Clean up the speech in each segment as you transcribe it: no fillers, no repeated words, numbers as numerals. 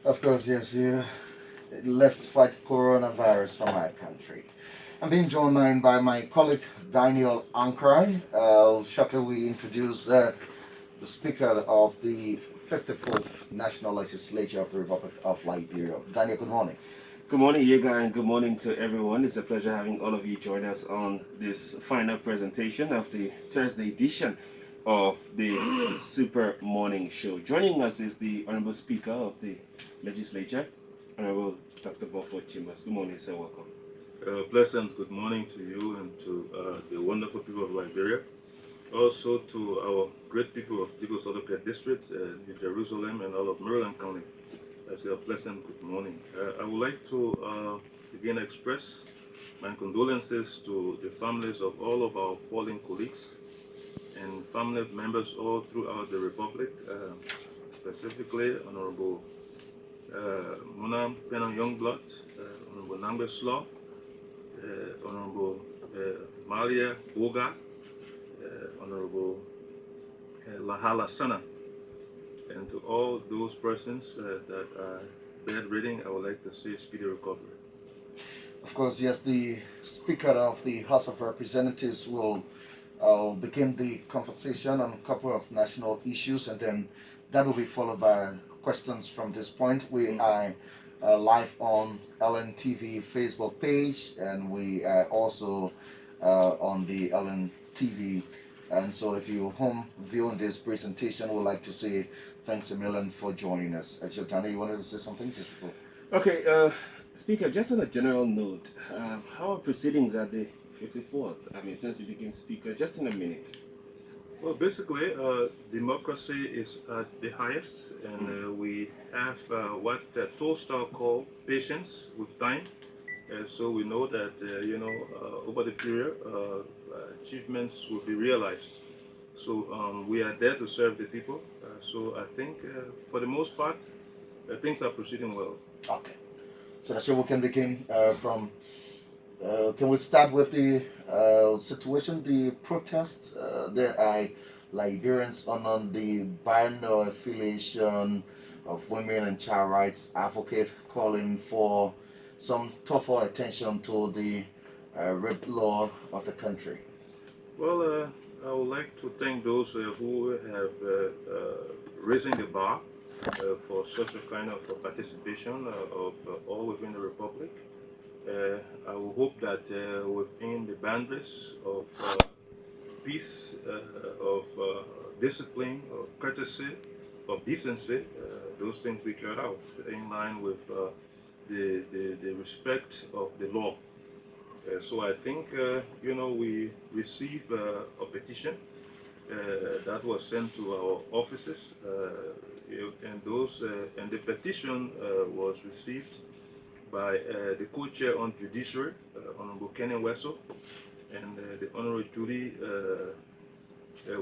Of course, yes, yeah. Let's fight coronavirus for my country. I'm being joined now by my colleague Daniel Ankrai. Shortly, we introduce the Speaker of the 54th National Legislature of the Republic of Liberia. Daniel, good morning. Good morning, Yega, and good morning to everyone. It's a pleasure having all of you join us on this final presentation of the Thursday edition of the Super Morning Show. Joining us is the Honorable Speaker of the Legislature, Honorable Dr. Bhofal Chambers. Good morning, sir. Welcome. Pleasant good morning to you and to the wonderful people of Liberia. Also to our great people of Lagos Southern District, New Jerusalem, and all of Maryland County. I say a pleasant good morning. I would like to again express my condolences to the families of all of our fallen colleagues and family members all throughout the Republic, specifically Honorable Munam Penang Youngblood, Honorable Nangbe Slaw, Honorable Malia Boga, Honorable Lahala Sana, and to all those persons that are bedridden, I would like to say speedy recovery. Of course, yes, the Speaker of the House of Representatives will begin the conversation on a couple of national issues, and then that will be followed by questions from this point. We are live on LNTV Facebook page, and we are also on the LNTV. And so, if you're home viewing this presentation, we'd like to say thanks a million for joining us. Shotani, you wanted to say something just before? Okay, Speaker, just on a general note, how are proceedings at the 54th? I mean, since you became Speaker, just in a minute. Well, basically, democracy is at the highest, and we have what Tolstoy called patience with time. So we know that over the period, achievements will be realized. So we are there to serve the people. So I think, for the most part, things are proceeding well. Okay. So that's where we can begin from. Can we start with the situation, the protest? There are Liberians on the ban or affiliation of women and child rights advocate calling for some tougher attention to the rape law of the country. Well, I would like to thank those who have raising the bar for such a kind of participation of all within the Republic. I will hope that within the boundaries of peace, of discipline, of courtesy, of decency, those things we carried out in line with the respect of the law. So I think, we received a petition that was sent to our offices, and the petition was received by the co-chair on Judiciary, Honorable Kenny Wessel, and the Honorable Judy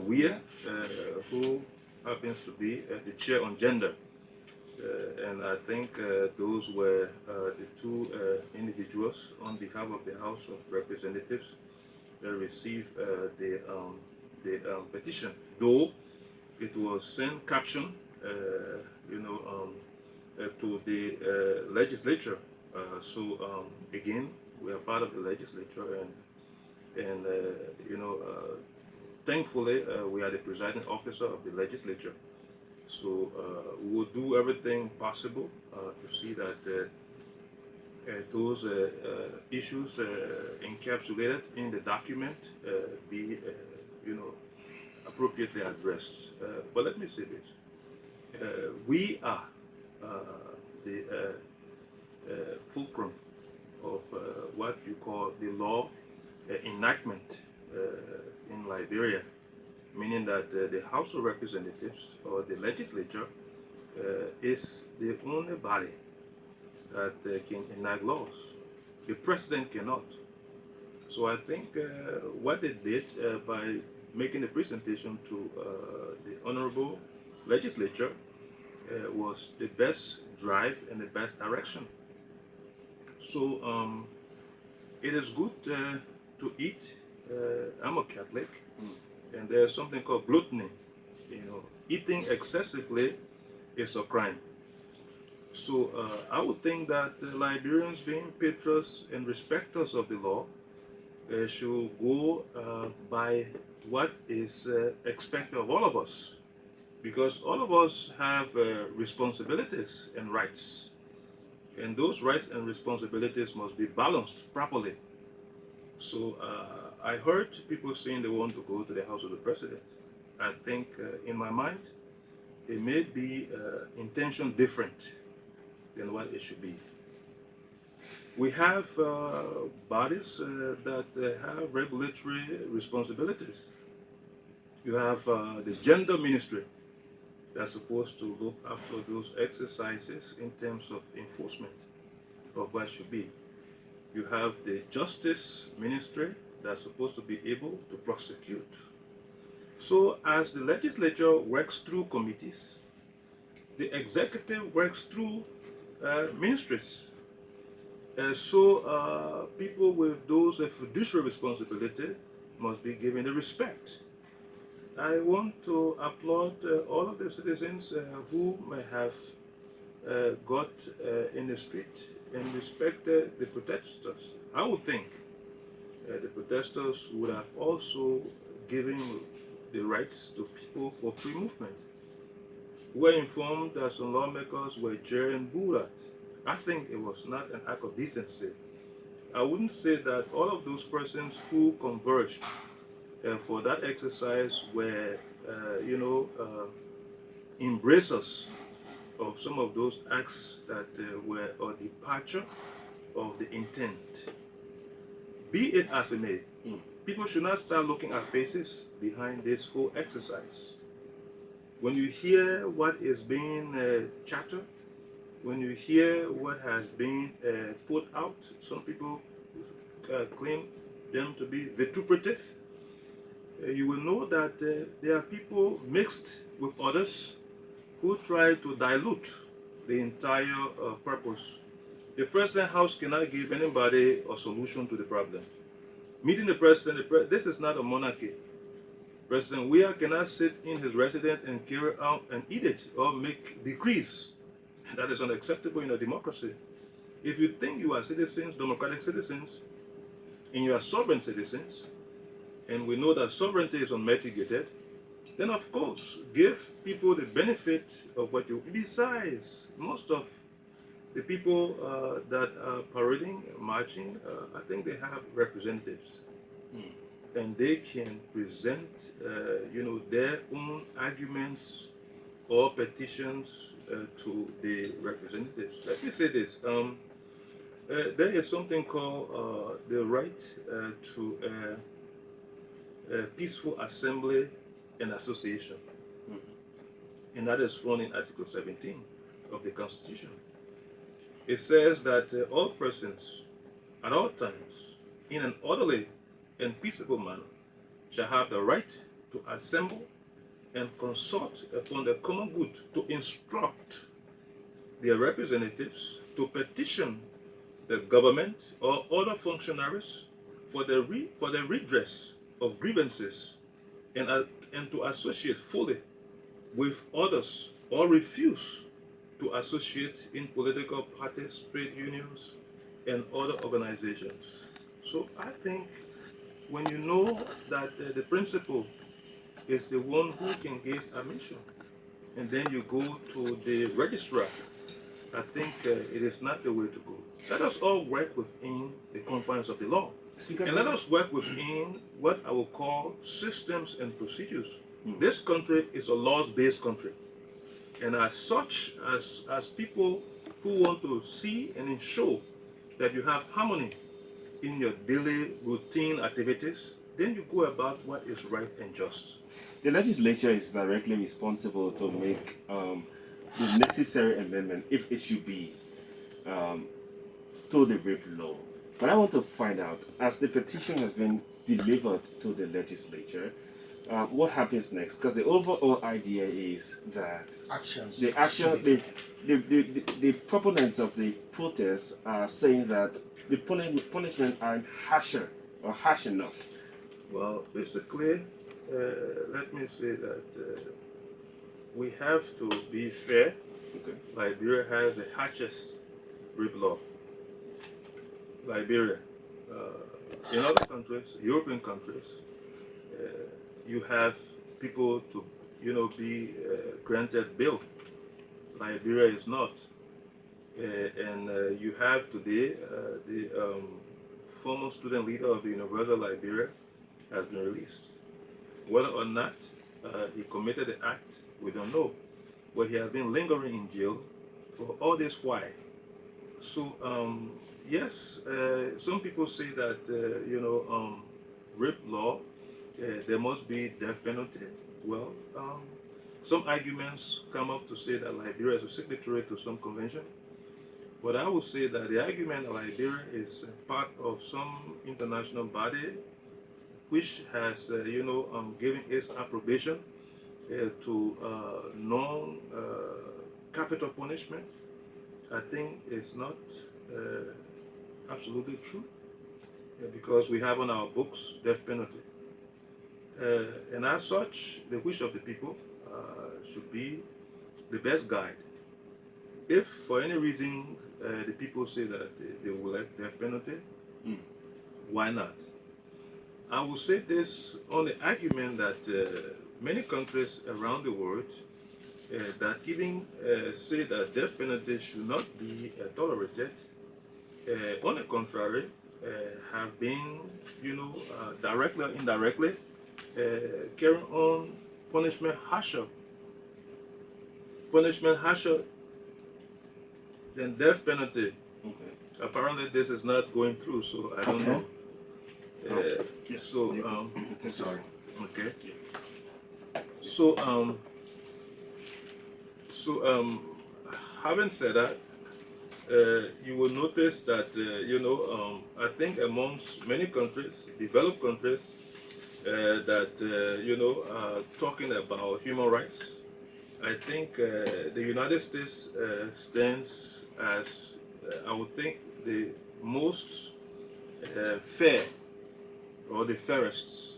Weir, who happens to be the chair on gender. And I think those were the two individuals on behalf of the House of Representatives that received the petition, though it was sent caption, to the legislature. So again, we are part of the legislature, and thankfully we are the presiding officer of the legislature. So we will do everything possible to see that those issues encapsulated in the document be, appropriately addressed. But let me say this: we are the fulcrum of what you call the law enactment in Liberia, meaning that the House of Representatives or the legislature is the only body that can enact laws. The president cannot. So I think what they did by making the presentation to the honorable legislature was the best drive and the best direction. So it is good to eat. I'm a Catholic, and there's something called gluttony. Eating excessively is a crime. So I would think that Liberians, being patriots and respecters of the law, should go by what is expected of all of us, because all of us have responsibilities and rights, and those rights and responsibilities must be balanced properly. So I heard people saying they want to go to the house of the president. I think in my mind, it may be intention different than what it should be. We have bodies that have regulatory responsibilities. You have the gender ministry that's supposed to look after those exercises in terms of enforcement of what should be. You have the justice ministry that's supposed to be able to prosecute. So as the legislature works through committees, the executive works through ministries. So people with those fiduciary responsibility must be given the respect. I want to applaud all of the citizens who may have got in the street and respect the protesters. I would think the protesters would have also given the rights to people for free movement. We're informed that some lawmakers were jeering and booed at. I think it was not an act of decency. I wouldn't say that all of those persons who converged for that exercise were, embracers of some of those acts that were a departure of the intent. Be it as it may, people should not start looking at faces behind this whole exercise. When you hear what is being chattered, when you hear what has been put out, some people claim them to be vituperative. You will know that there are people mixed with others who try to dilute the entire purpose. The president house cannot give anybody a solution to the problem. Meeting the president, this is not a monarchy. President Weah cannot sit in his residence and carry out an edict or make decrees. That is unacceptable in a democracy. If you think you are citizens, democratic citizens, and you are sovereign citizens, and we know that sovereignty is unmitigated, then of course give people the benefit of what you. Besides, most of the people that are parading, marching, I think they have representatives, and they can present, their own arguments or petitions to the representatives. Let me say this: there is something called the right to peaceful assembly and association, and that is found in Article 17 of the Constitution. It says that all persons at all times, in an orderly and peaceable manner, shall have the right to assemble and consult upon the common good, to instruct their representatives, to petition the government or other functionaries for the redress of grievances, and to associate fully with others or refuse to associate in political parties, trade unions, and other organizations. So I think when you know that the principal is the one who can give admission, and then you go to the registrar, I think it is not the way to go. Let us all work within the confines of the law. And let us work within what I will call systems and procedures. This country is a laws-based country. And as such, as people who want to see and ensure that you have harmony in your daily routine activities, then you go about what is right and just. The legislature is directly responsible to make the necessary amendment, if it should be, to the RIP law. But I want to find out, as the petition has been delivered to the legislature, what happens next? Because the overall idea is that the proponents of the protest are saying that the punishment aren't harsher or harsh enough. Well, basically, let me say that we have to be fair Okay. Liberia has the harshest rape law. Liberia. In other countries, European countries, uh, you have people to, be granted bail. Liberia is not. And you have today the former student leader of the University of Liberia has been released. Whether or not he committed the act, we don't know. But he has been lingering in jail for all this while. So, yes, some people say that, rape law, there must be death penalty. Well, some arguments come up to say that Liberia is a signatory to some convention. But I would say that the argument that Liberia is part of some international body which has, given its approbation to non-capital punishment, I think it's not absolutely true because we have on our books death penalty. And as such, the wish of the people should be the best guide. If for any reason the people say that they will like death penalty, why not? I will say this on the argument that many countries around the world that even say that death penalty should not be tolerated, on the contrary, have been, directly or indirectly, carrying on punishment harsher than death penalty. Okay. Apparently, this is not going through, so I don't know. Sorry. Okay. So, having said that, you will notice that, I think amongst many countries, developed countries, that, are talking about human rights, I think the United States stands as, I would think, the most fair or the fairest.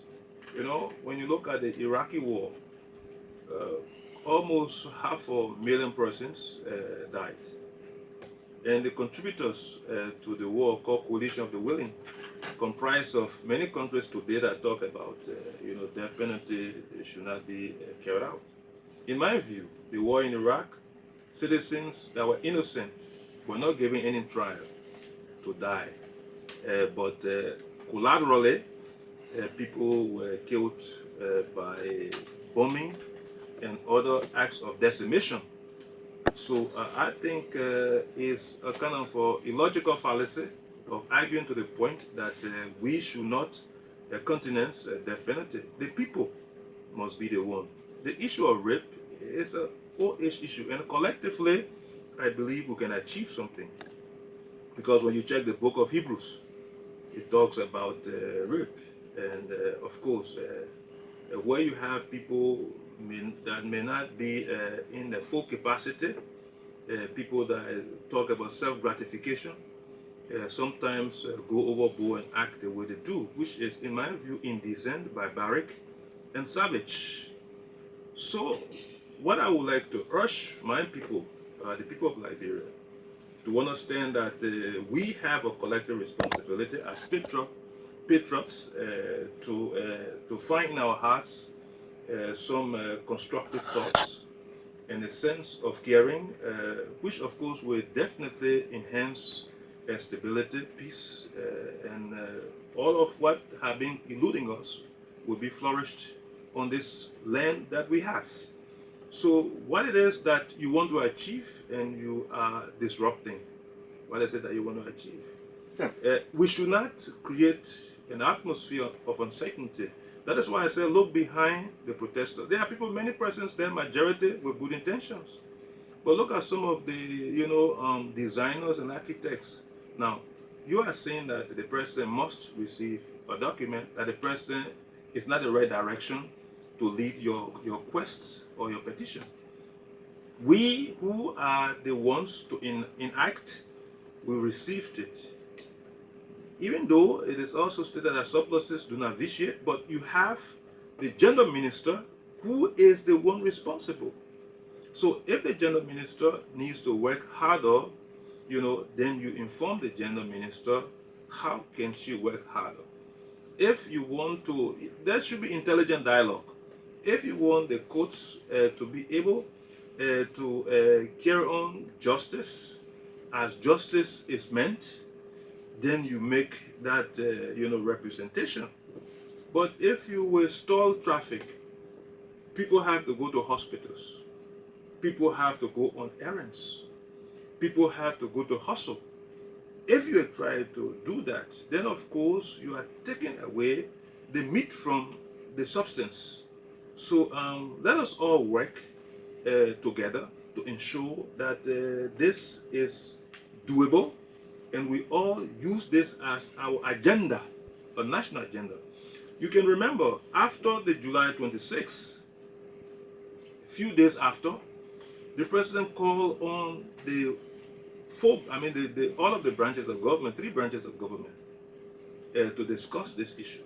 When you look at the Iraqi war, almost 500,000 persons died. And the contributors to the war, called Coalition of the Willing, comprised of many countries today that talk about, death penalty should not be carried out. In my view, the war in Iraq, citizens that were innocent were not given any trial to die. But collaterally, people were killed by bombing and other acts of decimation. So I think it's a kind of illogical fallacy of arguing to the point that we should not countenance death penalty. The people must be the one. The issue of rape is a whole issue, and collectively, I believe we can achieve something. Because when you check the book of Hebrews, it talks about rape, and of course, where you have people that may not be in the full capacity, people that talk about self-gratification, sometimes go overboard and act the way they do, which is, in my view, indecent, barbaric, and savage. So, what I would like to urge my people, the people of Liberia, to understand that we have a collective responsibility as patriots to find in our hearts some constructive thoughts and a sense of caring, which of course will definitely enhance stability, peace, and all of what have been eluding us will be flourished on this land that we have. So what it is that you want to achieve and you are disrupting, what is it that you want to achieve? Yeah. We should not create an atmosphere of uncertainty. That is why I say look behind the protesters. There are people, many persons there, majority with good intentions. But look at some of the, designers and architects. Now, you are saying that the president must receive a document, that the president is not the right direction to lead your quests or your petition. We who are the ones to enact, we received it. Even though it is also stated that surpluses do not vitiate, but you have the gender minister who is the one responsible So if the gender minister needs to work harder, then you inform the gender minister how can she work harder. If you want to, there should be intelligent dialogue. If you want the courts to be able to carry on justice as justice is meant, then you make that representation. But if you will stall traffic, people have to go to hospitals, people have to go on errands, people have to go to hustle. If you try to do that, then of course you are taking away the meat from the substance. So let us all work together to ensure that this is doable, and we all use this as our agenda, a national agenda. You can remember after the July 26th, a few days after, the president called on all of the branches of government, 3 branches of government, to discuss this issue,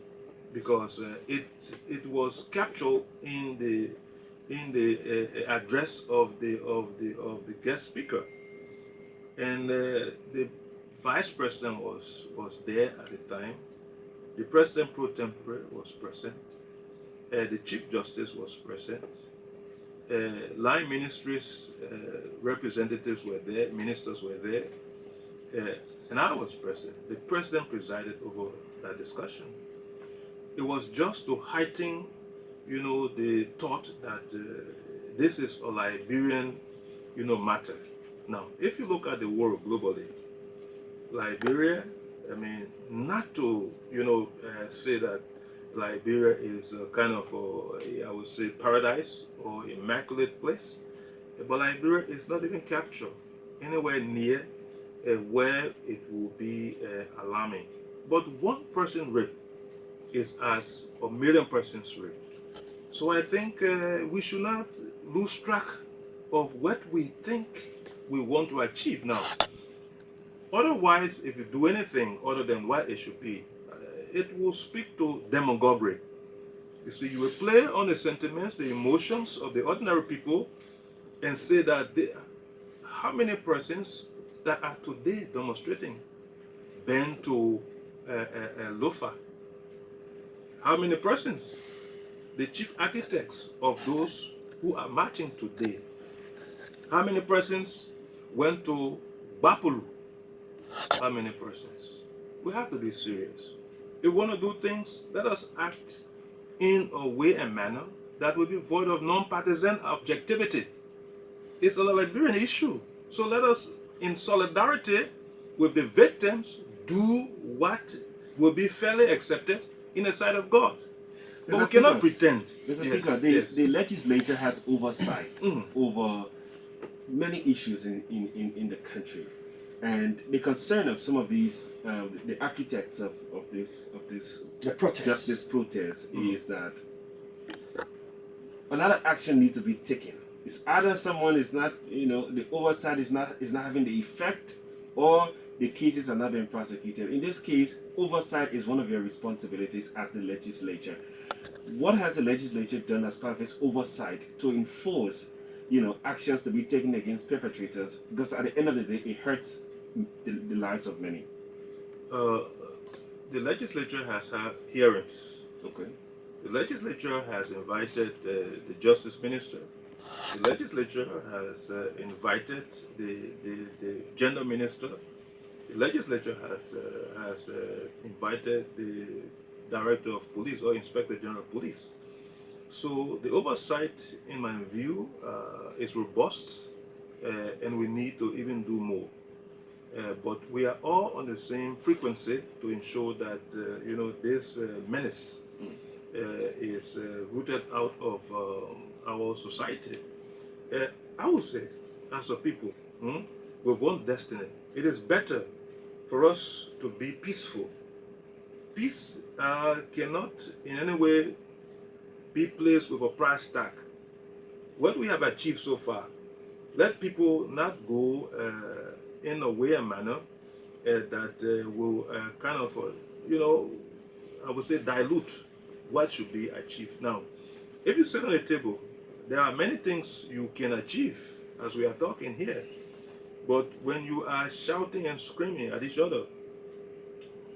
because it was captured in the address of the guest speaker, and the vice president was there at the time. The president pro tempore was present. The chief justice was present. Line ministries representatives were there, ministers were there, and I was present. The president presided over that discussion. It was just to heighten, the thought that this is a Liberian, matter. Now, if you look at the world globally, Liberia, not to, say that Liberia is a kind of, I would say, paradise or immaculate place, but Liberia is not even captured anywhere near where it will be alarming. But one person raped is as a million persons raped. So I think we should not lose track of what we think we want to achieve now. Otherwise, if you do anything other than what it should be, it will speak to demagoguery. You see, you will play on the sentiments, the emotions of the ordinary people, and say that how many persons that are today demonstrating been to Lofa? How many persons? The chief architects of those who are marching today. How many persons went to Bapulu? How many persons? We have to be serious. If we want to do things, let us act in a way and manner that will be void of non-partisan objectivity. It's a Liberian issue. So let us, in solidarity with the victims, do what will be fairly accepted in the sight of God. But we cannot pretend. Mr. Speaker, the legislature has oversight over many issues in the country. And the concern of some of these, the architects of this justice protest is that a lot of action needs to be taken. It's either someone is not, the oversight is not having the effect, or the cases are not being prosecuted. In this case, oversight is one of your responsibilities as the legislature. What has the legislature done as part of its oversight to enforce, actions to be taken against perpetrators? Because at the end of the day, it hurts the lives of many. The legislature has had hearings. Okay. The legislature has invited the justice minister. The legislature has invited the gender minister. The legislature has invited the director of police or inspector general of police. So the oversight, in my view, is robust, and we need to even do more. But we are all on the same frequency to ensure that this menace is rooted out of our society. I would say, as a people with one destiny, it is better for us to be peaceful. Peace cannot in any way be placed with a price tag. What we have achieved so far, let people not go in a way and manner that will kind of, I would say, dilute what should be achieved. Now, if you sit on a table there are many things you can achieve as we are talking here. But when you are shouting and screaming at each other,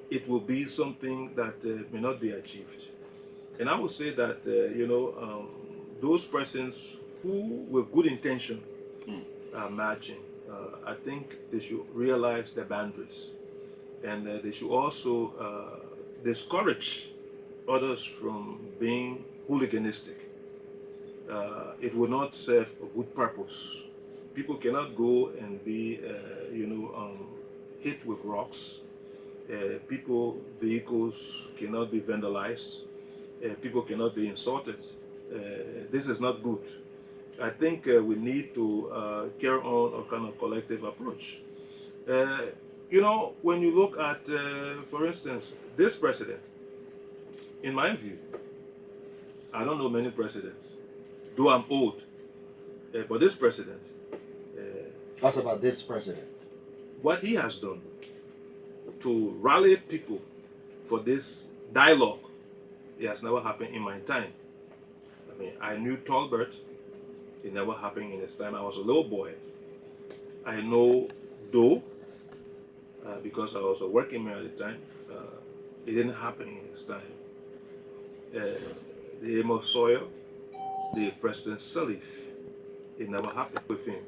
it will be something that may not be achieved. And I would say that, those persons who with good intention are marching, I think they should realize the boundaries. And they should also discourage others from being hooliganistic. It will not serve a good purpose. People cannot go and be, hit with rocks. Vehicles cannot be vandalized. People cannot be insulted. This is not good. I think we need to carry on a kind of collective approach. When you look at, for instance, this president, in my view, I don't know many presidents, though I'm old, but this president. What's about this president? What he has done to rally people for this dialogue, it has never happened in my time. I mean, I knew Tolbert, it never happened in his time. I was a little boy. I know Doe, because I was a working man at the time. It didn't happen in his time. The Amos Sawyer, the President Salif, it never happened with him.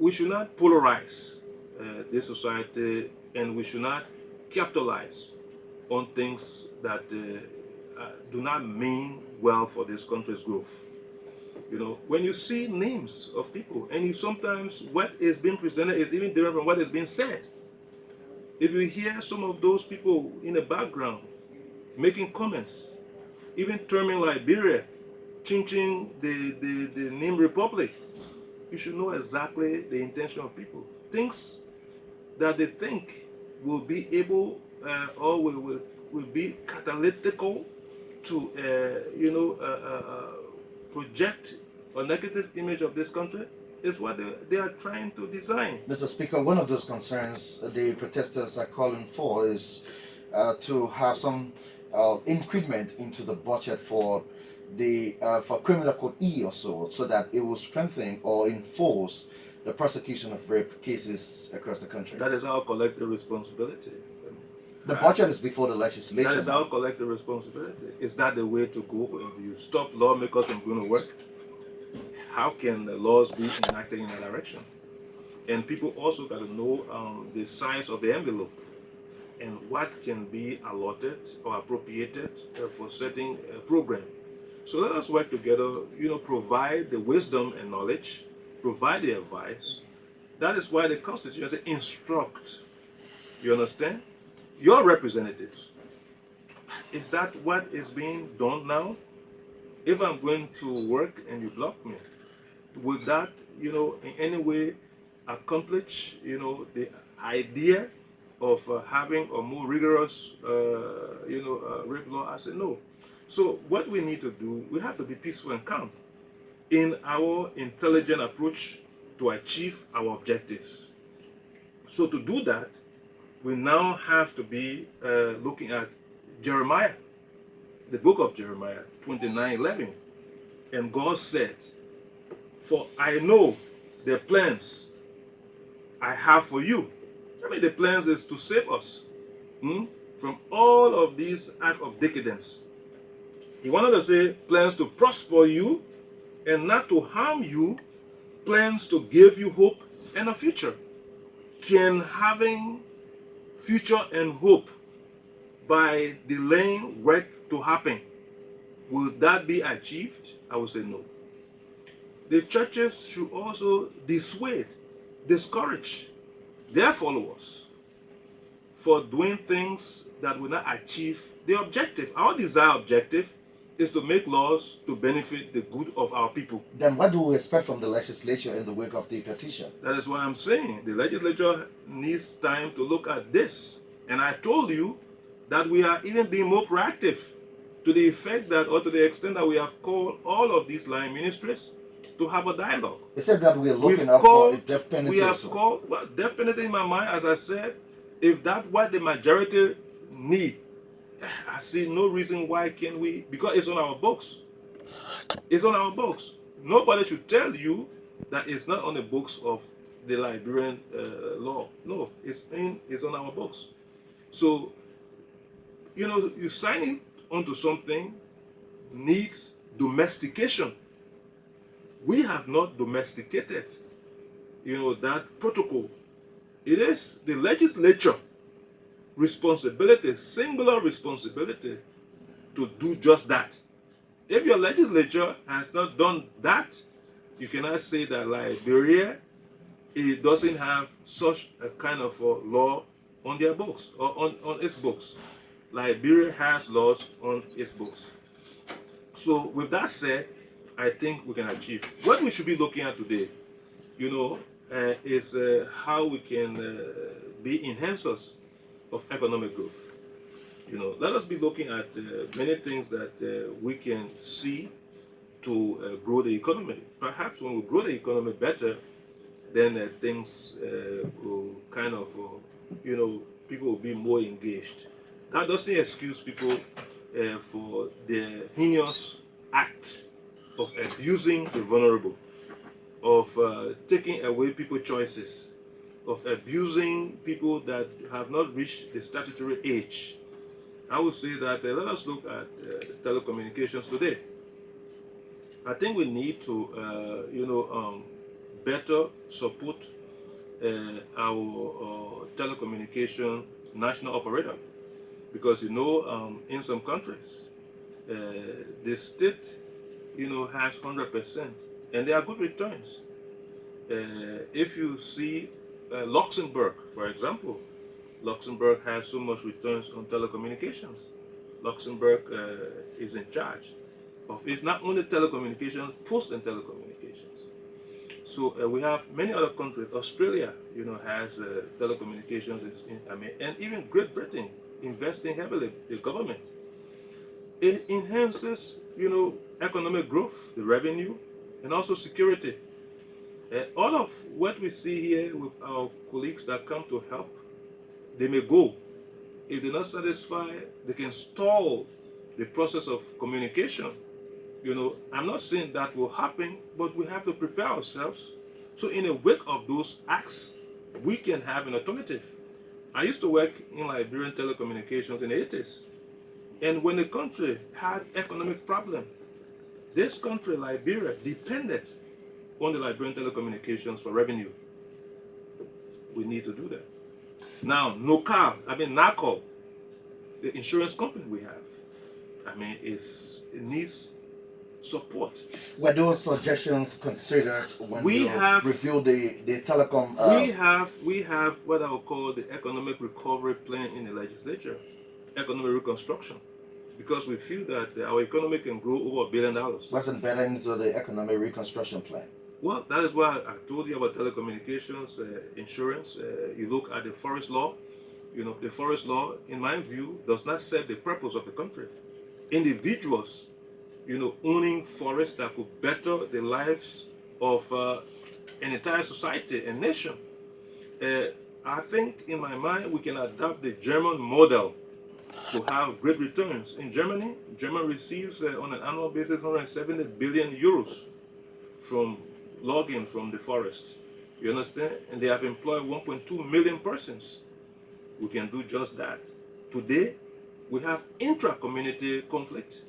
We should not polarize this society, and we should not capitalize on things that do not mean well for this country's growth. When you see names of people, and sometimes what is being presented is even different from what is being said. If you hear some of those people in the background making comments, even terming Liberia, changing the name Republic, you should know exactly the intention of people. Things that they think will be able or will be catalytical to project a negative image of this country is what they are trying to design. Mr. Speaker, one of those concerns the protesters are calling for is to have some increment into the budget for for Criminal Code E or so that it will strengthen or enforce the prosecution of rape cases across the country. That is our collective responsibility. The budget is before the legislature. That is our collective responsibility. Is that the way to go? If you stop lawmakers from going to work, how can the laws be enacted in that direction? And people also got to know the size of the envelope and what can be allotted or appropriated for certain program. So let us work together, provide the wisdom and knowledge, provide the advice. That is why the Constitution says instruct. You understand? Your representatives. Is that what is being done now? If I'm going to work and you block me, would that, in any way accomplish, the idea of having a more rigorous, rape law? I said no. So what we need to do, we have to be peaceful and calm in our intelligent approach to achieve our objectives. So to do that, we now have to be looking at Jeremiah, the book of Jeremiah 29:11. And God said, "For I know the plans I have for you." I mean, the plans is to save us from all of these acts of decadence. He wanted to say plans to prosper you and not to harm you, plans to give you hope and a future. Can having future and hope by delaying work to happen, will that be achieved? I would say no. The churches should also discourage their followers for doing things that will not achieve the objective. Our desired objective is to make laws to benefit the good of our people. Then what do we expect from the legislature in the wake of the petition? That is why I'm saying the legislature needs time to look at this. And I told you that we are even being more proactive to the effect that, or to the extent that we have called all of these line ministries to have a dialogue. They said that we're looking up for a death penalty. We have called, well, death penalty in my mind, as I said, if that's what the majority need, I see no reason why can we, because it's on our books. It's on our books. nobody should tell you that it's not on the books of the Liberian law. No, it's on our books. So, you signing onto something needs domestication. We have not domesticated, that protocol. It is the legislature responsibility, singular responsibility, to do just that. If your legislature has not done that, you cannot say that Liberia, it doesn't have such a kind of law on their books or on its books. Liberia has laws on its books. So with that said, I think we can achieve. What we should be looking at today, is how we can be enhancers of economic growth. Let us be looking at many things that we can see to grow the economy. Perhaps when we grow the economy better, then things will kind of, people will be more engaged. That doesn't excuse people for the heinous act of abusing the vulnerable, of taking away people's choices, of abusing people that have not reached the statutory age. I would say that let us look at telecommunications today. I think we need to, better support our telecommunication national operator, because in some countries, the state, has 100%, and there are good returns. If you see Luxembourg, for example, Luxembourg has so much returns on telecommunications. Luxembourg is in charge of it's not only telecommunications, post and telecommunications. So we have many other countries. Australia, has telecommunications, and even Great Britain investing heavily. The government, it enhances, economic growth, the revenue, and also security. All of what we see here with our colleagues that come to help, they may go. If they're not satisfied, they can stall the process of communication. I'm not saying that will happen, but we have to prepare ourselves. So in the wake of those acts, we can have an alternative. I used to work in Liberian telecommunications in the 80s. And when the country had economic problem, this country, Liberia, depended on the Liberian telecommunications for revenue. We need to do that. Now, NACO, the insurance company we have, it needs support. Were those suggestions considered when you reviewed the telecom? We have what I would call the economic recovery plan in the legislature, economic reconstruction, because we feel that our economy can grow over $1 billion. Wasn't better into the economic reconstruction plan? Well, that is why I told you about telecommunications, insurance. You look at the forest law. The forest law, in my view, does not serve the purpose of the country. Individuals, owning forests that could better the lives of an entire society and nation. I think, in my mind, we can adopt the German model to have great returns. In Germany, receives on an annual basis 170 billion euros from logging from the forest. You understand? And they have employed 1.2 million persons. We can do just that. Today, we have intra-community conflict.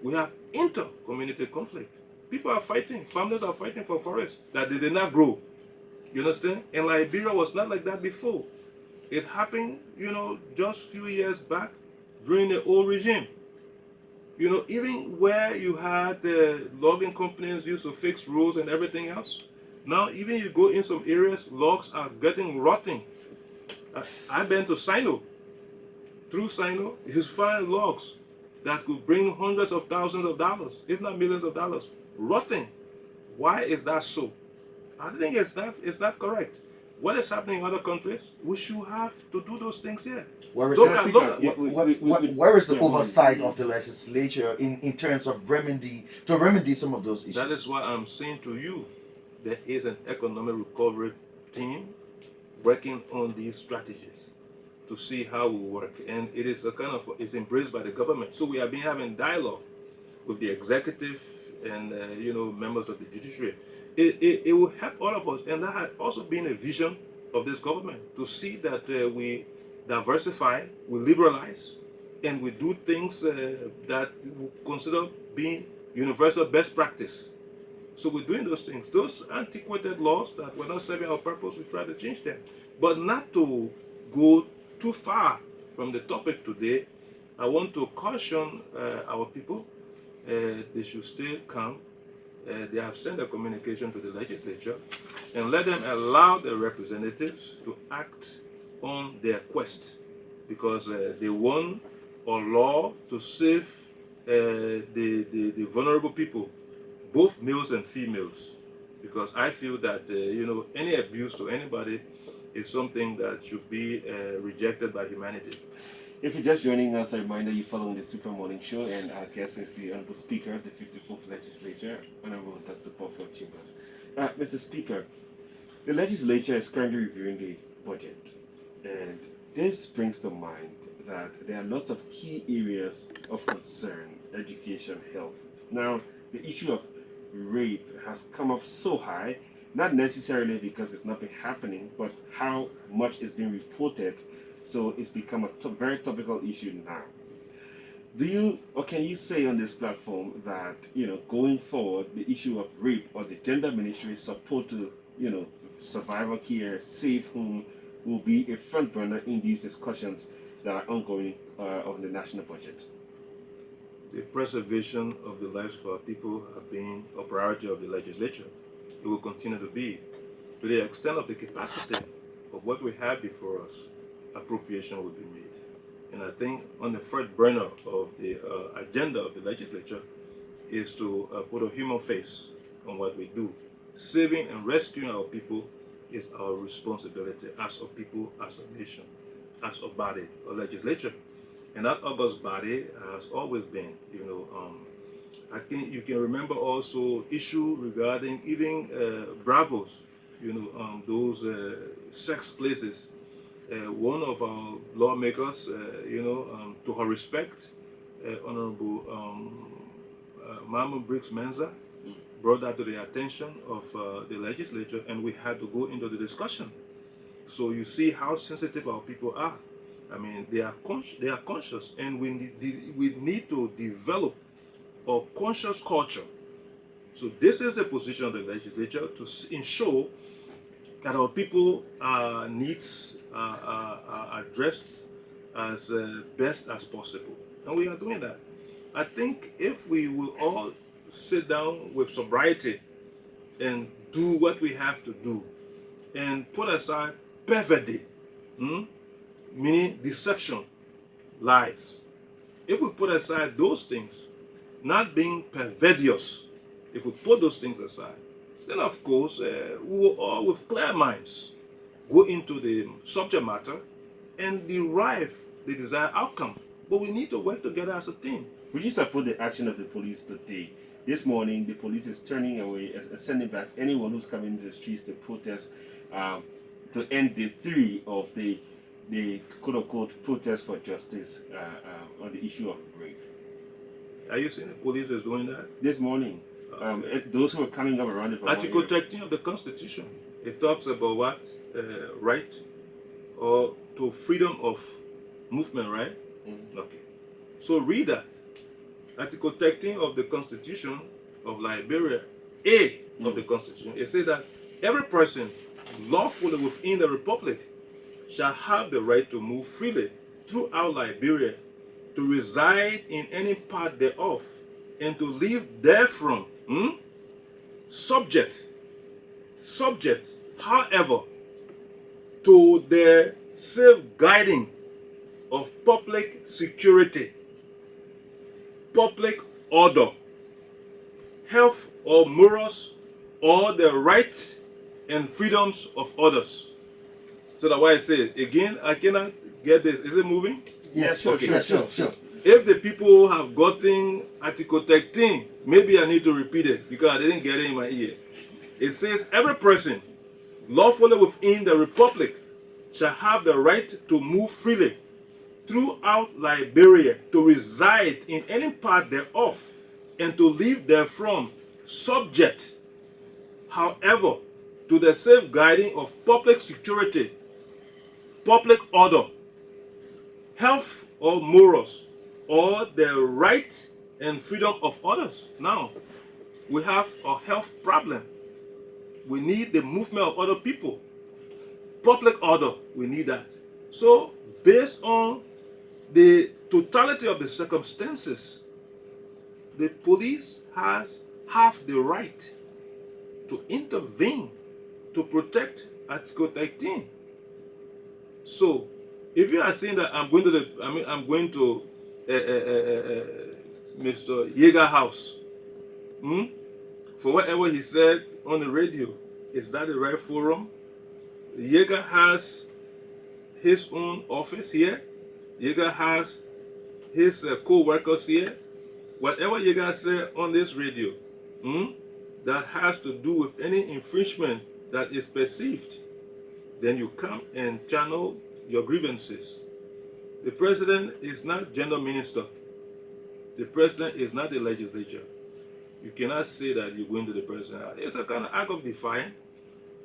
We have inter-community conflict. People are fighting. Families are fighting for forests that they did not grow. You understand? And Liberia was not like that before. It happened, just a few years back during the old regime. Even where you had the logging companies used to fix roads and everything else, now even you go in some areas, logs are getting rotting. I've been to Sino. Through Sino, you find logs that could bring hundreds of thousands of dollars, if not millions of dollars, rotting. Why is that so? I think it's not correct. What is happening in other countries, we should have to do those things here. Where is the oversight of the legislature in terms of remedy some of those issues? That is why I'm saying to you, there is an economic recovery team working on these strategies to see how we work, and it is it's embraced by the government. So we have been having dialogue with the executive and members of the judiciary. It will help all of us, and that had also been a vision of this government, to see that we diversify, we liberalize, and we do things that we consider being universal best practice. So we're doing those things. Those antiquated laws that were not serving our purpose, we try to change them. But not to go too far from the topic today. I want to caution our people. They should still come. They have sent a communication to the legislature, and let them allow the representatives to act on their quest, because they want a law to save the vulnerable people, both males and females, because I feel that any abuse to anybody is something that should be rejected by humanity. If you're just joining us, a reminder you're following the Super Morning Show, and our guest is the Honorable Speaker of the 54th Legislature, Honorable Dr. Bhofal Chambers. Mr. Speaker, the Legislature is currently reviewing the budget, and this brings to mind that there are lots of key areas of concern: education, health. Now, the issue of rape has come up so high, not necessarily because it's not been happening, but how much is being reported. So it's become a very topical issue now. Do you, or can you say on this platform that, going forward, the issue of rape or the gender ministry support to, survivor care, safe home will be a front burner in these discussions that are ongoing on the national budget? The preservation of the lives of our people have been a priority of the legislature. It will continue to be. To the extent of the capacity of what we have before us, appropriation will be made. And I think on the front burner of the agenda of the legislature is to put a human face on what we do. Saving and rescuing our people is our responsibility as a people, as a nation, as a body, a legislature. And that august body has always been, I think you can remember also issue regarding even bravos, those sex places. One of our lawmakers, to her respect, Honorable Mama Briggs Menza, brought that to the attention of the legislature, and we had to go into the discussion. So you see how sensitive our people are. I mean, they are conscious, and we need to develop a conscious culture. So this is the position of the legislature, to ensure that our people needs are addressed as best as possible, and we are doing that. I think if we will all sit down with sobriety and do what we have to do, and put aside perfidy, meaning deception, lies. If we put aside those things, not being perfidious, if we put those things aside, then of course we will all with clear minds go into the subject matter and derive the desired outcome. But we need to work together as a team. Would you support the action of the police today? This morning, the police is turning away, sending back anyone who's coming into the streets to protest, to end day 3 of the quote-unquote protest for justice on the issue of rape. Are you saying the police is doing that? This morning, those who are coming up around it. Article 13 of the Constitution, it talks about what? Right or to freedom of movement, right? Mm-hmm. Okay. So read that. Article 13 of the Constitution of Liberia, A of the Constitution, it says that every person lawfully within the Republic shall have the right to move freely throughout Liberia, to reside in any part thereof, and to live therefrom, subject, however, to the safeguarding of public security, public order, health or morals, or the rights and freedoms of others. So that's why I say it. Again, I cannot get this. Is it moving? Yes, Okay. sure. If the people have gotten Article 13, maybe I need to repeat it because I didn't get it in my ear. It says every person lawfully within the Republic shall have the right to move freely throughout Liberia, to reside in any part thereof, and to live therefrom, subject, however, to the safeguarding of public security, public order, health or morals, or the right and freedom of others. Now, we have a health problem. We need the movement of other people. Public order, we need that. So, based on the totality of the circumstances, the police have the right to intervene to protect Article 13. So, if you are saying that I'm going to Mr. Yeager house, for whatever he said on the radio, is that the right forum? Yeager has his own office here. Yeager has his co-workers here. Whatever Yeager said on this radio, that has to do with any infringement that is perceived, then you come and channel your grievances. The president is not gender minister. The president is not the legislature. You cannot say that you're going to the president. It's a kind of act of defiance.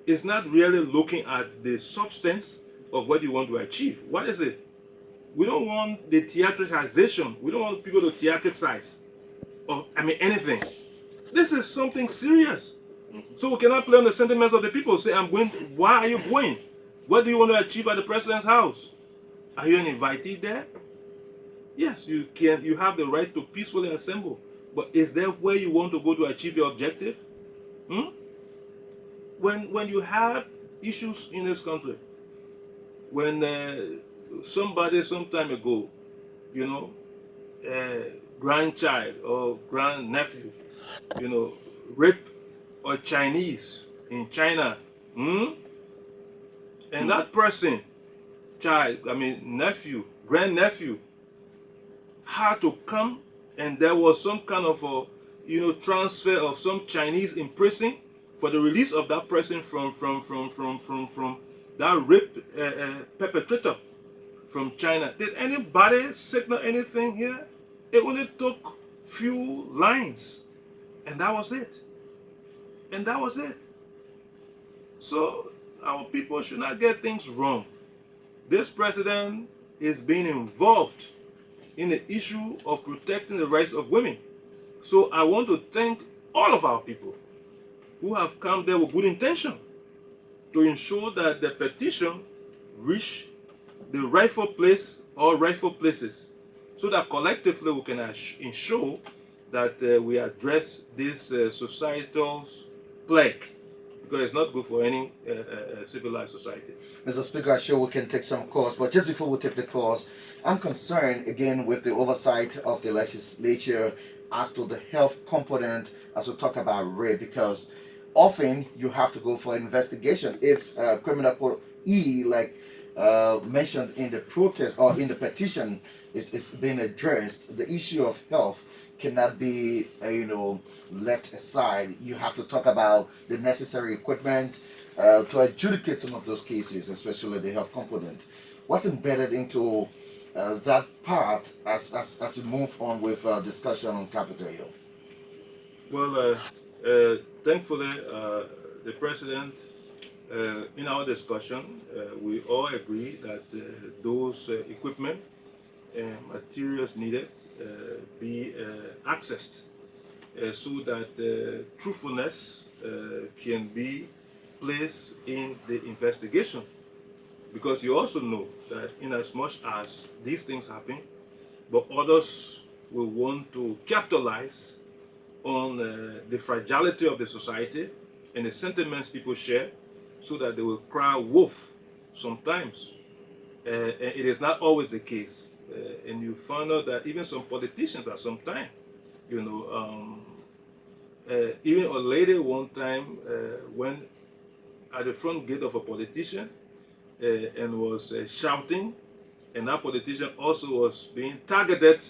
It's not really looking at the substance of what you want to achieve. What is it? We don't want the theatricalization. We don't want people to theatricize or anything. This is something serious. So we cannot play on the sentiments of the people. Say, I'm going. Why are you going? What do you want to achieve at the president's house? Are you an invitee there? Yes, you can. You have the right to peacefully assemble. But is there where you want to go to achieve your objective? When you have issues in this country, when somebody some time ago, grandchild or grandnephew, rape a Chinese in China, and that person, nephew, grandnephew, had to come, and there was some kind of a transfer of some Chinese in prison for the release of that person from that rape perpetrator from China. Did anybody signal anything here? It only took few lines, and that was it. And that was it. So our people should not get things wrong. This president is being involved in the issue of protecting the rights of women. So I want to thank all of our people who have come there with good intention to ensure that the petition reach the rightful place or rightful places, so that collectively we can ensure that we address this societal plague, because it's not good for any civilized society. Mr. Speaker, I'm sure we can take some calls, but just before we take the calls, I'm concerned again with the oversight of the legislature as to the health component as we talk about rape, because often you have to go for investigation if criminal code E, like mentioned in the protest or in the petition, is being addressed. The issue of health cannot be left aside. You have to talk about the necessary equipment to adjudicate some of those cases, especially the health component. What's embedded into that part as we move on with discussion on Capitol Hill? Well, thankfully, the president, in our discussion, we all agree that those equipment and materials needed be accessed so that truthfulness can be placed in the investigation. Because you also know that in as much as these things happen, but others will want to capitalize on the fragility of the society and the sentiments people share, so that they will cry wolf sometimes. And it is not always the case. And you find out that even some politicians at some time, even a lady one time went at the front gate of a politician and was shouting, and that politician also was being targeted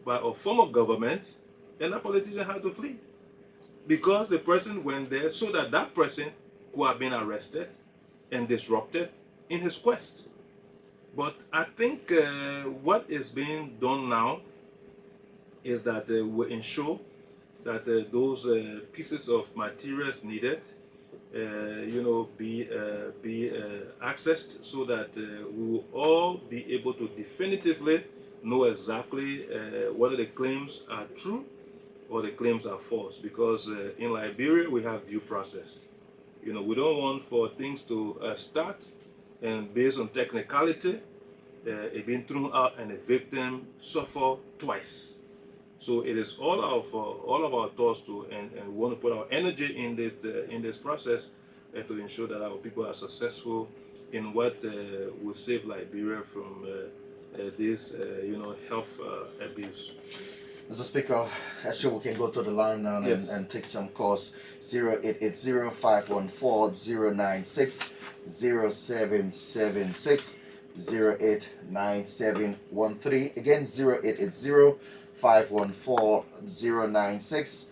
by a form of government, and that politician had to flee because the person went there so that that person could have been arrested and disrupted in his quest. But I think what is being done now is that we ensure that those pieces of materials needed, be accessed so that we will all be able to definitively know exactly whether the claims are true or the claims are false. Because in Liberia we have due process. We don't want for things to start and based on technicality, it being thrown out and the victim suffer twice. So it is all of our thoughts to, and we want to put our energy in this process to ensure that our people are successful in what will save Liberia from this, health abuse. Mr. Speaker, actually we can go to the line now Yes. and take some calls. 0880-514-0960-0776, 089713. Again, 0880-514-0960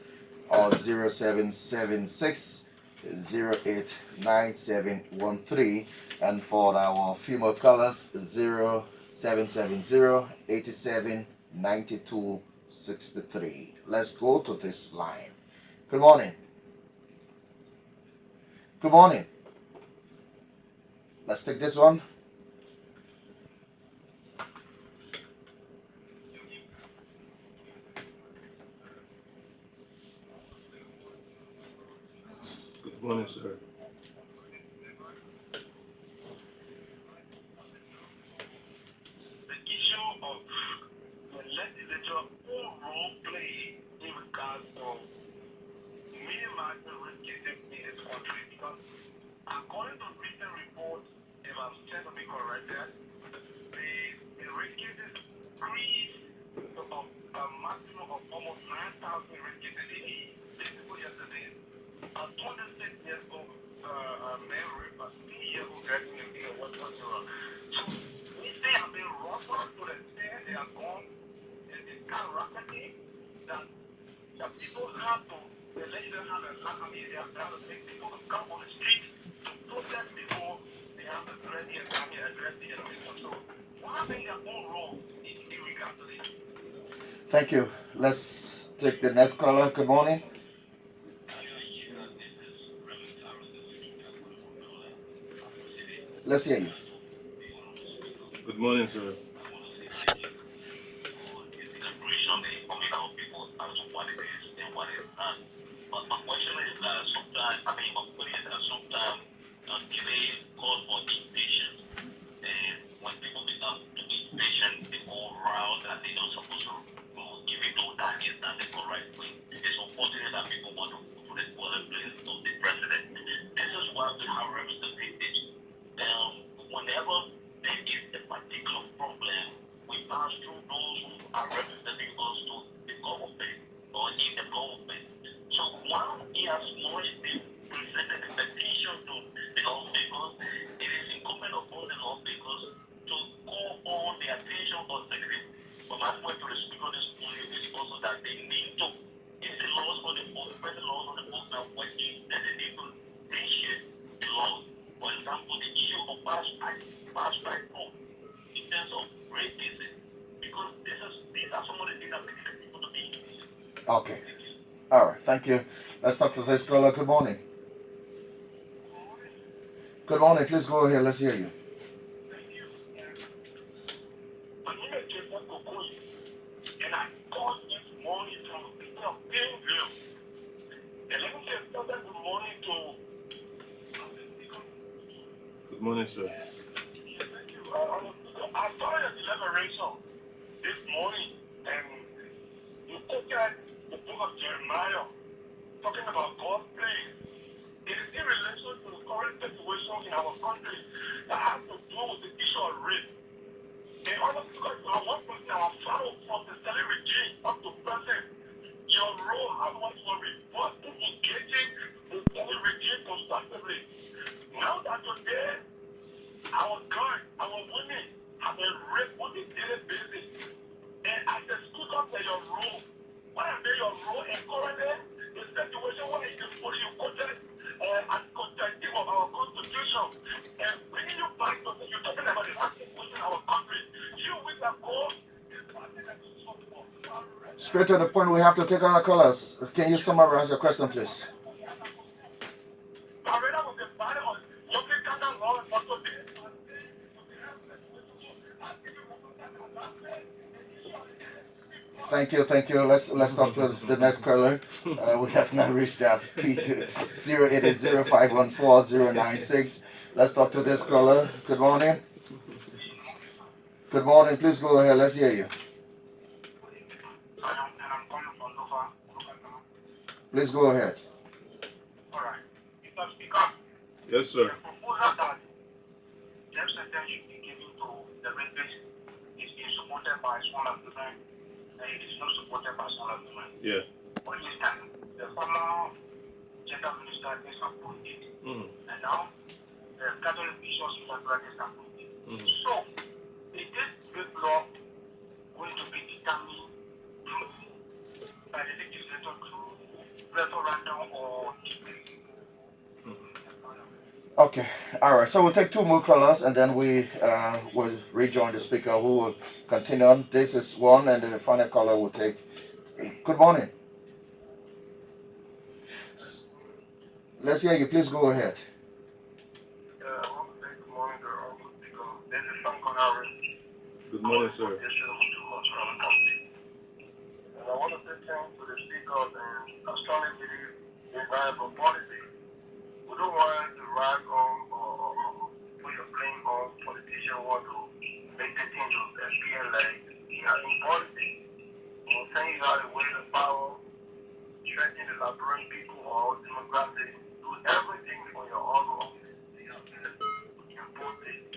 or 0776 089713. And for our female callers, 0770 87 92 63. Let's go to this line. Good morning. Good morning. Let's take this one. Good morning, sir. The issue of the legislature role play in regards to minimizing risk in this country, because according to recent reports, if I'm said to be corrected, the risk cases increased to a maximum of almost 9,000 risk cases yesterday. A 26 years old man raped a 3-year-old girl in Western Europe. So if they have been rougher to the extent they are gone and they skyrocketing, that people have to, the legislators have a lot, they have to take people to come on the street to protest before they have to address the election. So what have been their own role in regards to this? Thank you. Let's take the next caller. Good morning. Let's hear you. Good morning, sir. But my question is sometimes delay calls for impatience. And when people become too impatient, they go around and they don't supposed to give it no that is not the correct way. It's unfortunate that people want to put it for the place of the president. This is why we have representatives. Whenever there is a particular problem, we pass through those who are representing us to the government or in the government. So while he has not been presented a petition to the lawmakers, it is incumbent upon the lawmakers to call on the attention of the executive. But my point to the speaker this morning is also that they need to, if the laws on the book, the present laws on the book are working, then they need to reshape the laws. For example, the issue of fast track court in terms of racism, because these are some of the things that make people to be. Okay. All right. Thank you. Let's talk to this caller. Good morning. Good morning. Please go ahead. Let's hear you. Thank you. My name is Jacob Kokoyi, and I called this morning from the city of Greenville. And let me say something good morning to. Good morning, sir. Thank you. I saw your deliberation this morning, and you quoted the book of Jeremiah, talking about God's plan. It is in relation to the current situation in our country that has to do with the issue of race. And honestly, because I want to say our follow from the Sally regime up to present, your role as one to report to engaging the Sally regime constructively. Now that today, our guys, our women have been raped on a daily basis. And as the speaker of your role, what have been your role in currently the situation where it is for you quoted as protective of our constitution and bringing you back to you're talking about the situation in our country. Few weeks ago, this party that you spoke for, Straight to the point, we have to take our callers. Can you summarize your question, please? Thank you, thank you. Let's talk to the next caller. We have not reached that peak. 08005140096. Let's talk to this caller. Good morning. Good morning. Please go ahead. Let's hear you. Please go ahead. All right. Mr. Speaker, Yes, sir. the proposal that death sentence should be given to the rapist is being supported by small women, and it is not supported by small women. Yeah. For instance, the former gender minister is appointed, and now the Catholic bishops is appointed. So, is this big law going to be determined by the legislature through referendum or debate? Okay, all right. So we'll take two more callers, and then we will rejoin the speaker who will continue on. This is one, and then the final caller will take. Good morning. Let's hear you. Please go ahead. I want to say good morning to all the speakers. This is Sam Connery. Good morning, sir. And I want to say thanks to the speakers, and I strongly believe in viable policy. We don't want to rag on or put your blame on politicians who want to make the things to appear like they are in politics. We're saying you have to waste of power, threatening the Liberian people or democratic, do everything for your own office. You have to impose it.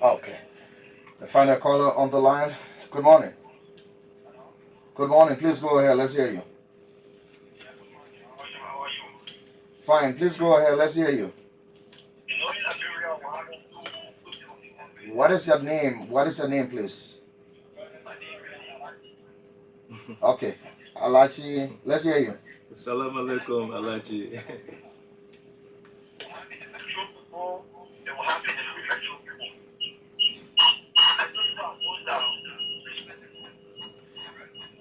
Okay. The final caller on the line. Good morning. Good morning. Please go ahead. Let's hear you. Fine. Please go ahead. Let's hear you. What is your name? What is your name, please? Okay. Alachi. Let's hear you. Assalamu alaikum, Alaji.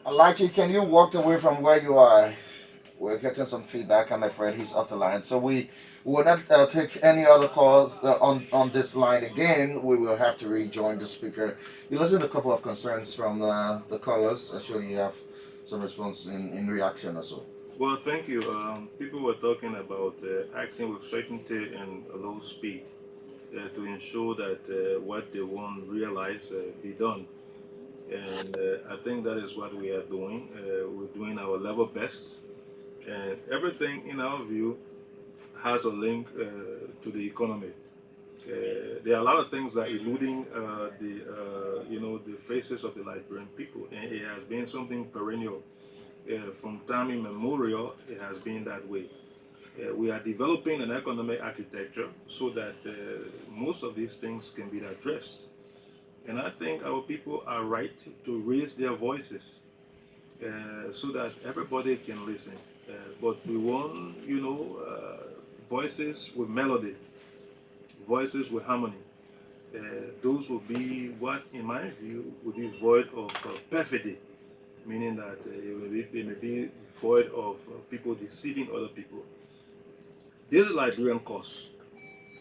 Alachi, can you walk away from where you are? We're getting some feedback. I'm afraid he's off the line. So we will not take any other calls on this line again. We will have to rejoin the speaker. You listened to a couple of concerns from the callers. Actually, you have some response in reaction or so. Well, thank you. People were talking about acting with certainty and a low speed to ensure that what they want realize be done. And I think that is what we are doing. We're doing our level best. And everything, in our view, has a link to the economy. There are a lot of things that are eluding the faces of the Liberian people, and it has been something perennial. From time immemorial, it has been that way. We are developing an economic architecture so that most of these things can be addressed. And I think our people are right to raise their voices so that everybody can listen. But we want, voices with melody, voices with harmony. Those will be what, in my view, would be void of perfidy, meaning that they may be void of people deceiving other people. This is Liberian cause.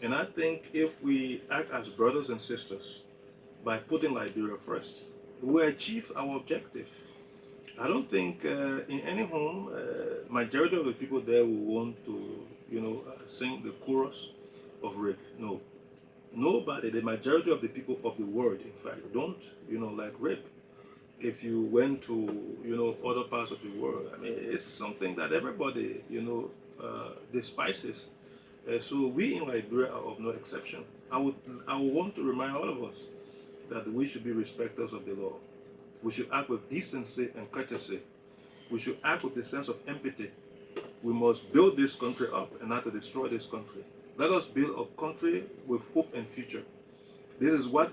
And I think if we act as brothers and sisters by putting Liberia first, we achieve our objective. I don't think in any home, majority of the people there will want to, sing the chorus of rape. No. Nobody, the majority of the people of the world, in fact, don't, like rape. If you went to, other parts of the world, I mean, it's something that everybody, despises. So we in Liberia are of no exception. I would want to remind all of us that we should be respecters of the law. We should act with decency and courtesy. We should act with a sense of empathy. We must build this country up and not to destroy this country. Let us build a country with hope and future. This is what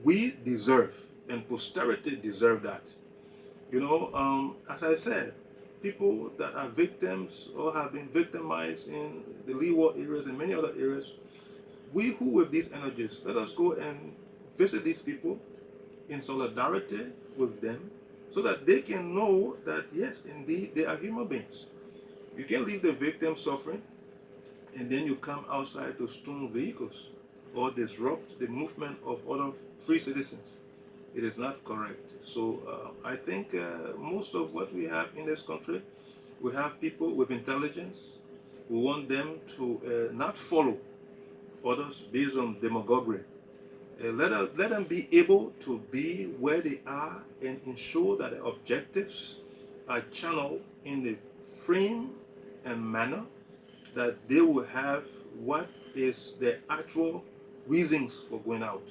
we deserve. and posterity deserve that. As I said, people that are victims or have been victimized in the Leeward areas and many other areas, we who with these energies, let us go and visit these people in solidarity with them so that they can know that yes, indeed, they are human beings. You can leave the victim suffering and then you come outside to stone vehicles or disrupt the movement of other free citizens. It is not correct. So I think most of what we have in this country, we have people with intelligence who want them to not follow others based on demagoguery. Let them be able to be where they are and ensure that the objectives are channeled in the frame and manner that they will have what is the actual reasons for going out.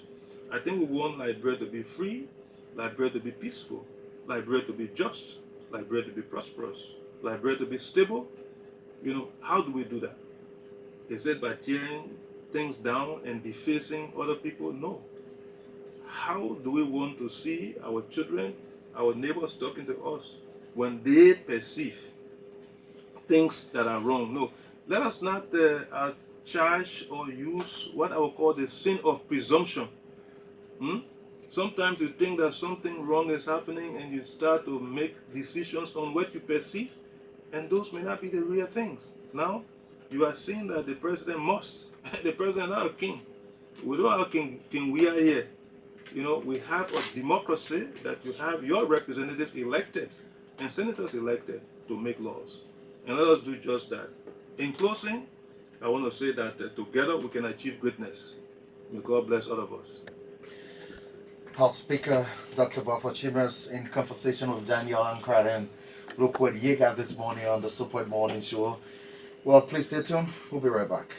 I think we want Liberia to be free, Liberia to be peaceful, Liberia to be just, Liberia to be prosperous, Liberia to be stable. How do we do that? Is it by tearing things down and defacing other people? No. How do we want to see our children, our neighbors talking to us when they perceive things that are wrong? No. Let us not charge or use what I would call the sin of presumption. Sometimes you think that something wrong is happening and you start to make decisions on what you perceive, and those may not be the real things. Now, you are saying that the president must. The president is not a king. We don't have king we are here. We have a democracy that you have your representatives elected and senators elected to make laws. And let us do just that. In closing, I want to say that together we can achieve greatness. May God bless all of us. Halt Speaker Dr. Bhofal Chambers in conversation with Daniel Ankrat and Lookwood Yega this morning on the Super Morning Show. Well, please stay tuned. We'll be right back.